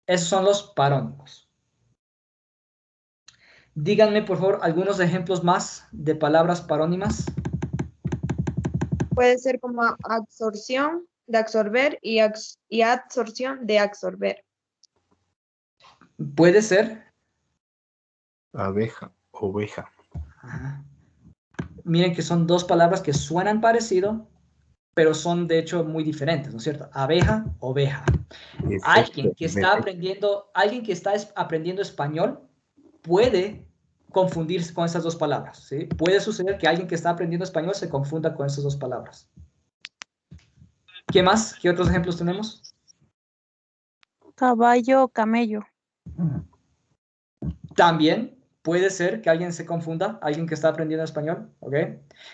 Esos son los parónimos. Díganme, por favor, algunos ejemplos más de palabras parónimas. Puede ser como absorción, de absorber, y absorción, de absorber. Puede ser. Abeja, oveja. Ajá. Miren que son dos palabras que suenan parecido, pero son de hecho muy diferentes, ¿no es cierto? Abeja, oveja. Alguien que está aprendiendo español puede confundirse con esas dos palabras, ¿sí? Puede suceder que alguien que está aprendiendo español se confunda con esas dos palabras. ¿Qué más? ¿Qué otros ejemplos tenemos? Caballo, camello. También puede ser que alguien se confunda, alguien que está aprendiendo español, ¿ok?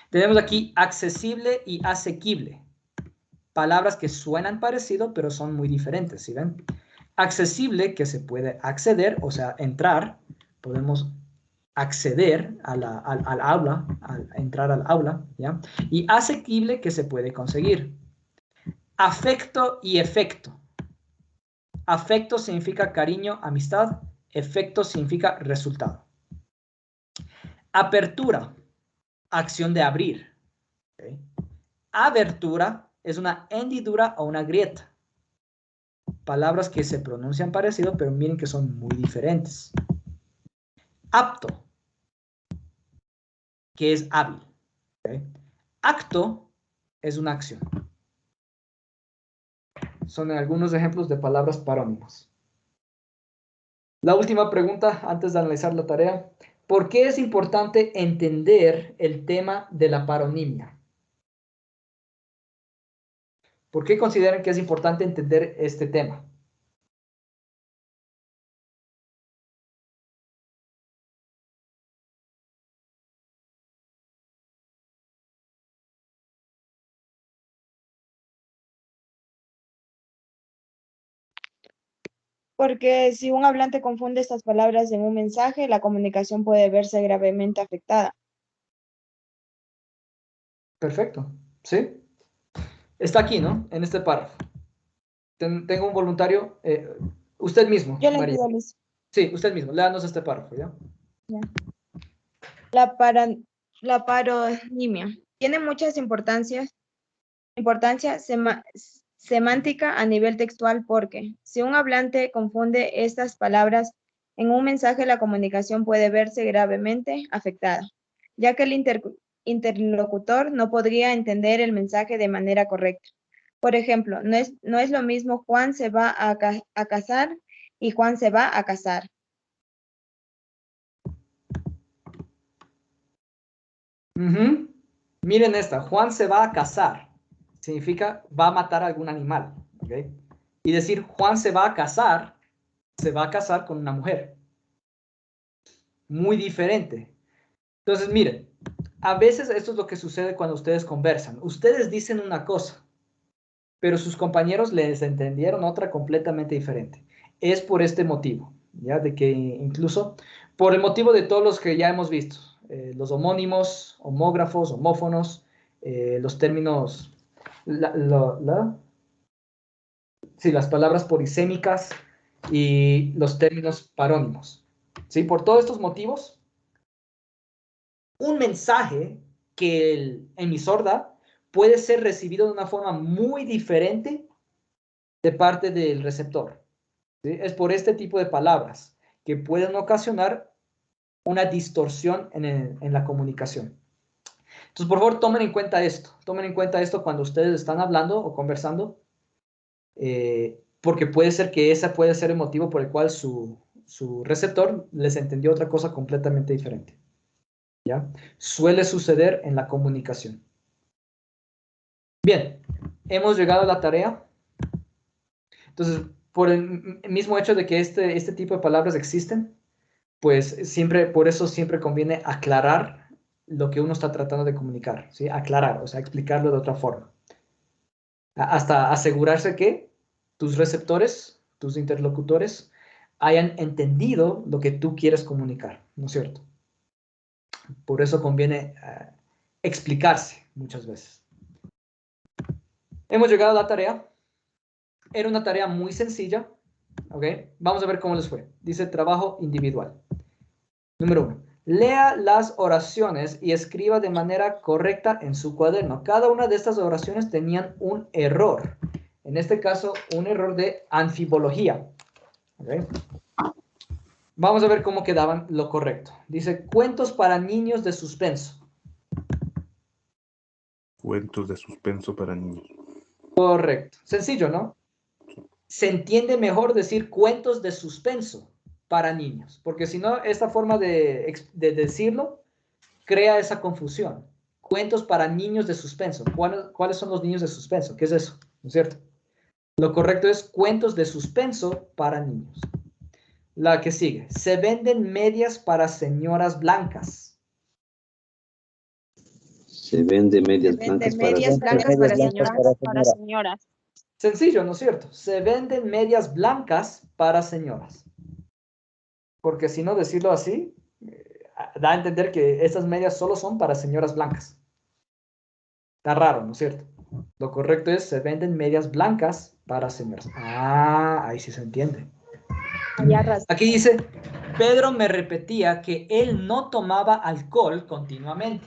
Tenemos aquí accesible y asequible. Palabras que suenan parecido, pero son muy diferentes, ¿sí ven? Accesible, que se puede acceder, o sea, entrar. Podemos acceder al aula, entrar al aula, ¿ya? Y asequible, que se puede conseguir. Afecto y efecto. Afecto significa cariño, amistad. Efecto significa resultado. Apertura, acción de abrir. ¿Okay? Abertura es una hendidura o una grieta. Palabras que se pronuncian parecido, pero miren que son muy diferentes. Apto, que es hábil. ¿Okay? Acto es una acción. Son algunos ejemplos de palabras parónimas. La última pregunta antes de analizar la tarea. ¿Por qué es importante entender el tema de la paronimia? ¿Por qué consideran que es importante entender este tema? Porque si un hablante confunde estas palabras en un mensaje, la comunicación puede verse gravemente afectada. Perfecto, ¿sí? Está aquí, ¿no? En este párrafo. Tengo un voluntario, usted mismo, Yo le María. ayudo a Liz. Sí, usted mismo, léanos este párrafo, ¿ya? Ya. La paronimia tiene muchas importancia semántica a nivel textual porque si un hablante confunde estas palabras en un mensaje, la comunicación puede verse gravemente afectada, ya que el interlocutor no podría entender el mensaje de manera correcta. Por ejemplo, no es lo mismo Juan se va a casar y Juan se va a casar. Miren esta, Juan se va a casar. Significa va a matar a algún animal. ¿Okay? Y decir Juan se va a casar con una mujer. Muy diferente. Entonces, miren, a veces esto es lo que sucede cuando ustedes conversan. Ustedes dicen una cosa, pero sus compañeros les entendieron otra completamente diferente. Es por este motivo, ¿ya? De que incluso, por el motivo de todos los que ya hemos visto, los homónimos, homógrafos, homófonos, los términos, sí, las palabras polisémicas y los términos parónimos. ¿Sí? Por todos estos motivos, un mensaje que el emisor da puede ser recibido de una forma muy diferente de parte del receptor. ¿Sí? Es por este tipo de palabras que pueden ocasionar una distorsión en la comunicación. Entonces, por favor, tomen en cuenta esto. Tomen en cuenta esto cuando ustedes están hablando o conversando, porque puede ser que ese puede ser el motivo por el cual su receptor les entendió otra cosa completamente diferente. ¿Ya? Suele suceder en la comunicación. Bien, hemos llegado a la tarea. Entonces, por el mismo hecho de que este tipo de palabras existen, pues siempre, por eso siempre conviene aclarar lo que uno está tratando de comunicar, ¿sí? Aclarar, o sea, explicarlo de otra forma. Hasta asegurarse que tus receptores, tus interlocutores, hayan entendido lo que tú quieres comunicar, ¿no es cierto? Por eso conviene explicarse muchas veces. Hemos llegado a la tarea. Era una tarea muy sencilla, ¿ok? Vamos a ver cómo les fue. Dice trabajo individual. Número 1. Lea las oraciones y escriba de manera correcta en su cuaderno. Cada una de estas oraciones tenían un error. En este caso, un error de anfibología. ¿Okay? Vamos a ver cómo quedaban lo correcto. Dice, cuentos para niños de suspenso. Cuentos de suspenso para niños. Correcto. Sencillo, ¿no? Se entiende mejor decir cuentos de suspenso para niños, porque si no, esta forma de decirlo crea esa confusión. Cuentos para niños de suspenso. ¿Cuáles son los niños de suspenso? ¿Qué es eso? ¿No es cierto? Lo correcto es cuentos de suspenso para niños. La que sigue. Se venden medias para señoras blancas. Se vende medias blancas para señoras. Sencillo, ¿no es cierto? Se venden medias blancas para señoras. Porque si no decirlo así, da a entender que estas medias solo son para señoras blancas. Está raro, ¿no es cierto? Lo correcto es, se venden medias blancas para señoras. Ah, ahí sí se entiende. Aquí dice, Pedro me repetía que él no tomaba alcohol continuamente.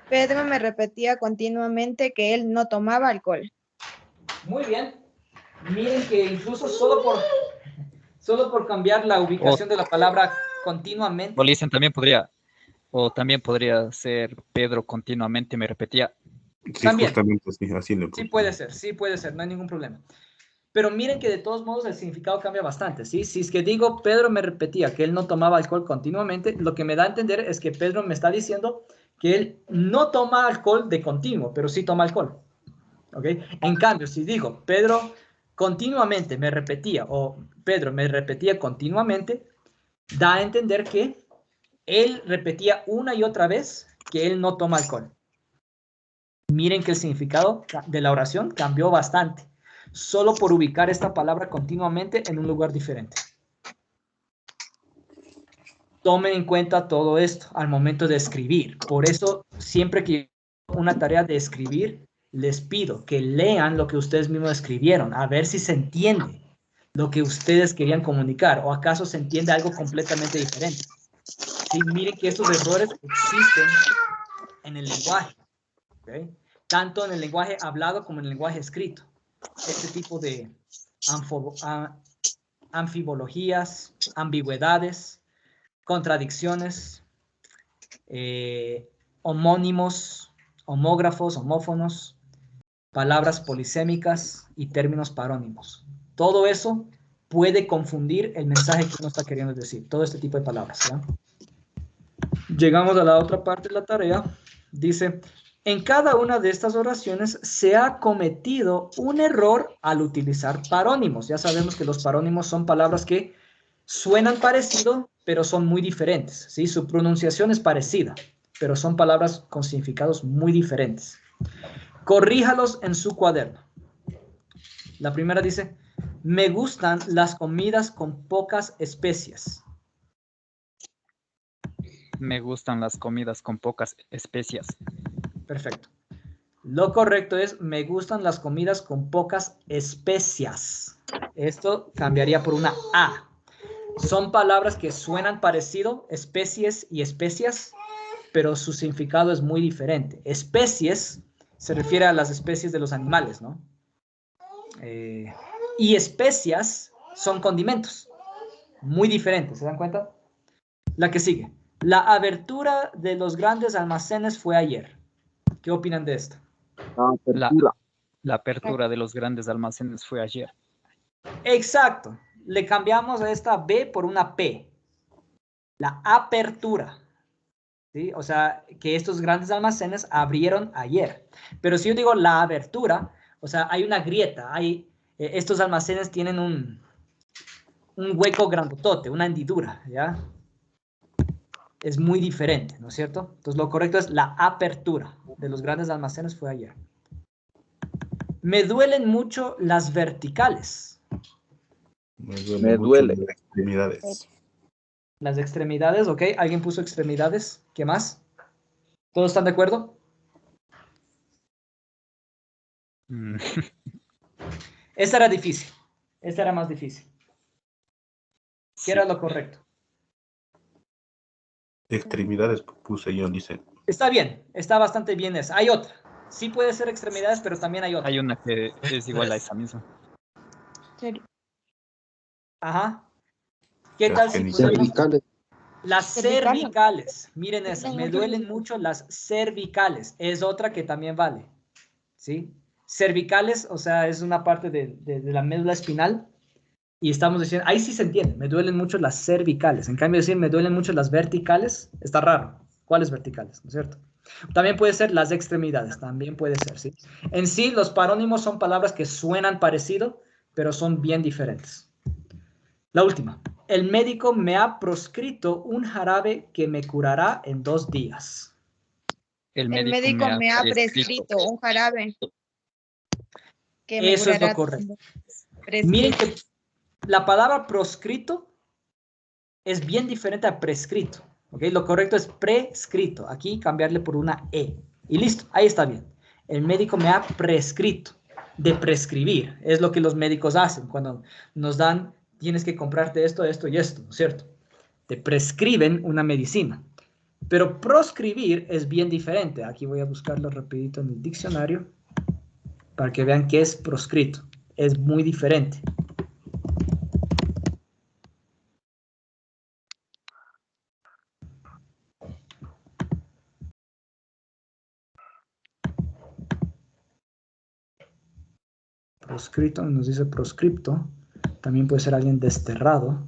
Pedro me repetía continuamente que él no tomaba alcohol. Muy bien. Miren que incluso solo por cambiar la ubicación de la palabra continuamente. O dicen también podría ser Pedro continuamente me repetía. Sí, También. justamente así le puse. Sí puede ser, no hay ningún problema. Pero miren que de todos modos el significado cambia bastante, ¿sí? Si es que digo, Pedro me repetía que él no tomaba alcohol continuamente, lo que me da a entender es que Pedro me está diciendo que él no toma alcohol de continuo, pero sí toma alcohol. ¿Ok? En cambio, si digo, Pedro continuamente me repetía, o Pedro me repetía continuamente, da a entender que él repetía una y otra vez que él no toma alcohol. Miren que el significado de la oración cambió bastante, solo por ubicar esta palabra continuamente en un lugar diferente. Tomen en cuenta todo esto al momento de escribir. Por eso, siempre que una tarea de escribir, les pido que lean lo que ustedes mismos escribieron, a ver si se entiende lo que ustedes querían comunicar, o acaso se entiende algo completamente diferente. Sí, miren que estos errores existen en el lenguaje, ¿okay? Tanto en el lenguaje hablado como en el lenguaje escrito. Este tipo de anfibologías, ambigüedades, contradicciones, homónimos, homógrafos, homófonos, palabras polisémicas y términos parónimos. Todo eso puede confundir el mensaje que uno está queriendo decir. Todo este tipo de palabras, ¿ya? Llegamos a la otra parte de la tarea. Dice, en cada una de estas oraciones se ha cometido un error al utilizar parónimos. Ya sabemos que los parónimos son palabras que suenan parecido, pero son muy diferentes, ¿sí? Su pronunciación es parecida, pero son palabras con significados muy diferentes. Corríjalos en su cuaderno. La primera dice, me gustan las comidas con pocas especias. Me gustan las comidas con pocas especias. Perfecto. Lo correcto es, me gustan las comidas con pocas especias. Esto cambiaría por una A. Son palabras que suenan parecido, especies y especias, pero su significado es muy diferente. Especies se refiere a las especies de los animales, ¿no? Y especias son condimentos. Muy diferentes, ¿se dan cuenta? La que sigue. La abertura de los grandes almacenes fue ayer. ¿Qué opinan de esto? La apertura de los grandes almacenes fue ayer. Exacto. Le cambiamos a esta B por una P. La apertura. ¿Sí? O sea, que estos grandes almacenes abrieron ayer. Pero si yo digo la abertura, o sea, hay una grieta. Estos almacenes tienen un hueco grandotote, una hendidura, ¿ya? es muy diferente, ¿no es cierto? Entonces lo correcto es la apertura de los grandes almacenes fue ayer. Me duelen mucho las verticales. Me duele mucho las extremidades. Las extremidades, ¿ok? ¿Alguien puso extremidades? ¿Qué más? ¿Todos están de acuerdo? Esta era difícil. Esta era más difícil. ¿Qué era lo correcto? Extremidades puse yo, dice. Está bien, está bastante bien esa. Hay otra. Sí puede ser extremidades, pero también hay otra. Hay una que es igual a esa misma. Ajá. ¿Qué tal si cervicales? Las cervicales? Miren esa. Me duelen mucho las cervicales. Es otra que también vale. ¿Sí? Cervicales, o sea, es una parte de la médula espinal. Y estamos diciendo, ahí sí se entiende, me duelen mucho las cervicales. En cambio, decir me duelen mucho las verticales, está raro. ¿Cuáles verticales? ¿No es cierto? También puede ser las extremidades, también puede ser, ¿sí? En sí, los parónimos son palabras que suenan parecido, pero son bien diferentes. La última. El médico me ha proscrito un jarabe que me curará en 2 días. El médico me ha prescrito un jarabe que me Eso es lo curará. correcto. Miren que la palabra proscrito es bien diferente a prescrito. ¿Okay? Lo correcto es prescrito. Aquí cambiarle por una E. Y listo, ahí está bien. El médico me ha prescrito. De prescribir. Es lo que los médicos hacen cuando nos dan, tienes que comprarte esto, esto y esto, ¿no es cierto? Te prescriben una medicina. Pero proscribir es bien diferente. Aquí voy a buscarlo rapidito en el diccionario para que vean qué es proscrito. Es muy diferente. Proscrito, nos dice proscripto. También puede ser alguien desterrado.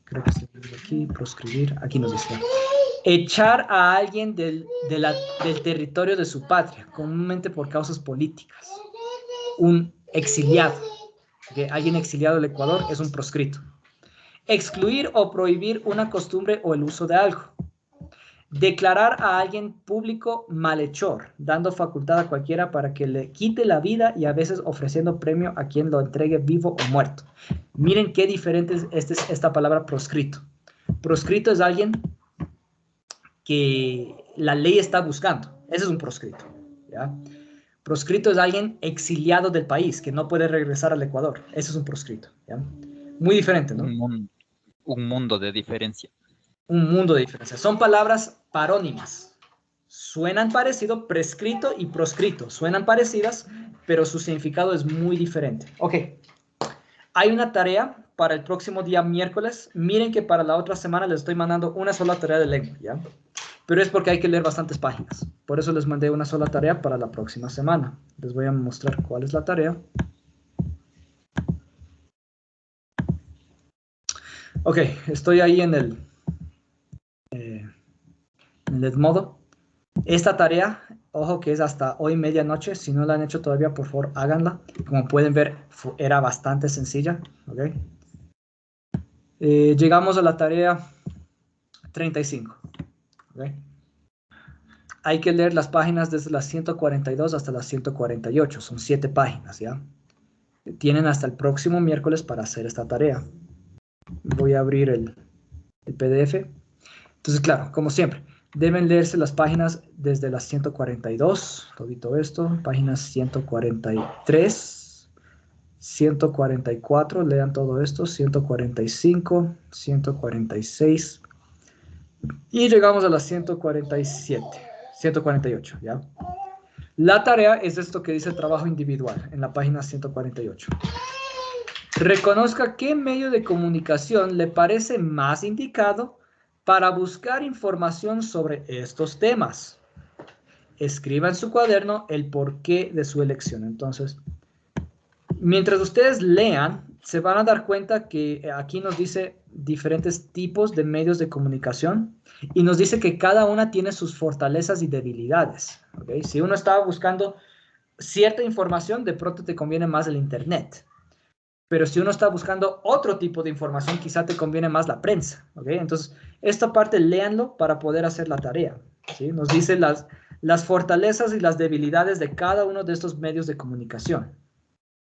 Creo que se dice aquí, proscribir. Aquí nos dice. Echar a alguien del territorio de su patria, comúnmente por causas políticas. Un exiliado. ¿Okay? Alguien exiliado del Ecuador es un proscrito. Excluir o prohibir una costumbre o el uso de algo. Declarar a alguien público malhechor, dando facultad a cualquiera para que le quite la vida y a veces ofreciendo premio a quien lo entregue vivo o muerto. Miren qué diferente es esta palabra proscrito. Proscrito es alguien que la ley está buscando. Ese es un proscrito. ¿Ya? Proscrito es alguien exiliado del país, que no puede regresar al Ecuador. Ese es un proscrito. ¿Ya? Muy diferente, ¿no? Un mundo de diferencia. Un mundo de diferencia. Son palabras parónimas. Suenan parecido, prescrito y proscrito. Suenan parecidas, pero su significado es muy diferente. Ok. Hay una tarea para el próximo día miércoles. Miren que para la otra semana les estoy mandando una sola tarea de lengua, ¿ya? Pero es porque hay que leer bastantes páginas. Por eso les mandé una sola tarea para la próxima semana. Les voy a mostrar cuál es la tarea. Ok, estoy ahí en el modo. Esta tarea, ojo que es hasta hoy medianoche. Si no la han hecho todavía, por favor, háganla. Como pueden ver, era bastante sencilla. ¿Okay? Llegamos a la tarea 35. ¿Okay? Hay que leer las páginas desde las 142 hasta las 148. Son 7 páginas, ¿ya? Tienen hasta el próximo miércoles para hacer esta tarea. Voy a abrir el PDF. Entonces, claro, como siempre, deben leerse las páginas desde las 142, todito esto, páginas 143, 144, lean todo esto, 145, 146, y llegamos a las 147, 148, ¿ya? La tarea es esto que dice trabajo individual, en la página 148. Reconozca qué medio de comunicación le parece más indicado para buscar información sobre estos temas. Escriba en su cuaderno el porqué de su elección. Entonces, mientras ustedes lean, se van a dar cuenta que aquí nos dice diferentes tipos de medios de comunicación y nos dice que cada una tiene sus fortalezas y debilidades. ¿Okay? Si uno estaba buscando cierta información, de pronto te conviene más el internet. Pero si uno está buscando otro tipo de información, quizá te conviene más la prensa, ¿ok? Entonces, esta parte léanlo para poder hacer la tarea, ¿sí? Nos dice las fortalezas y las debilidades de cada uno de estos medios de comunicación.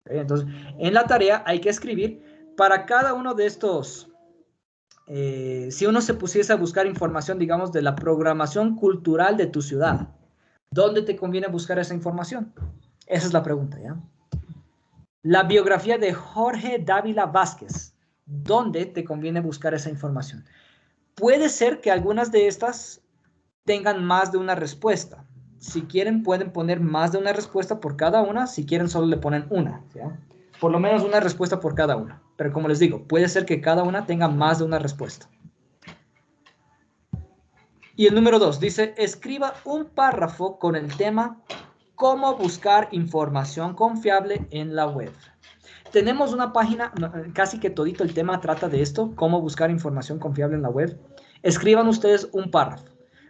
¿Ok? Entonces, en la tarea hay que escribir para cada uno de estos. Si uno se pusiese a buscar información, digamos, de la programación cultural de tu ciudad, ¿dónde te conviene buscar esa información? Esa es la pregunta, ¿ya? La biografía de Jorge Dávila Vázquez, ¿dónde te conviene buscar esa información? Puede ser que algunas de estas tengan más de una respuesta. Si quieren, pueden poner más de una respuesta por cada una. Si quieren, solo le ponen una, ¿ya? Por lo menos una respuesta por cada una. Pero como les digo, puede ser que cada una tenga más de una respuesta. Y el número 2 dice, escriba un párrafo con el tema ¿Cómo buscar información confiable en la web? Tenemos una página, casi que todito el tema trata de esto, cómo buscar información confiable en la web. Escriban ustedes un párrafo.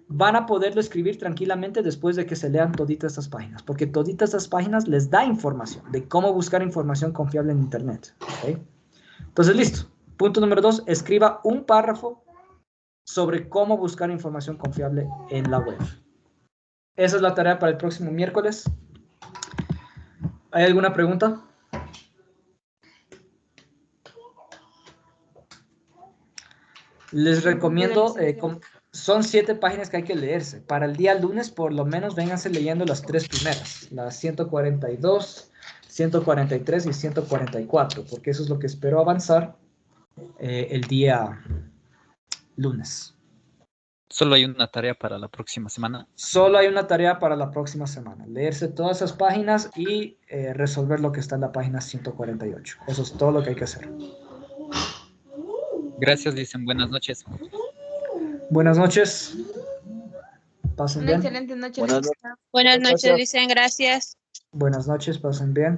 Van a poderlo escribir tranquilamente después de que se lean toditas estas páginas, porque toditas estas páginas les da información de cómo buscar información confiable en Internet. ¿Okay? Entonces, listo. Punto número 2, escriba un párrafo sobre cómo buscar información confiable en la web. Esa es la tarea para el próximo miércoles. ¿Hay alguna pregunta? Les recomiendo, son 7 páginas que hay que leerse. Para el día lunes, por lo menos, vénganse leyendo las 3 primeras. Las 142, 143 y 144, porque eso es lo que espero avanzar el día lunes. Solo hay una tarea para la próxima semana. Solo hay una tarea para la próxima semana. Leerse todas esas páginas y resolver lo que está en la página 148. Eso es todo lo que hay que hacer. Gracias, dicen. Buenas noches. Buenas noches. Pasen Una bien. excelente noche. Buenas noches, dicen. Gracias. Buenas noches, pasen bien.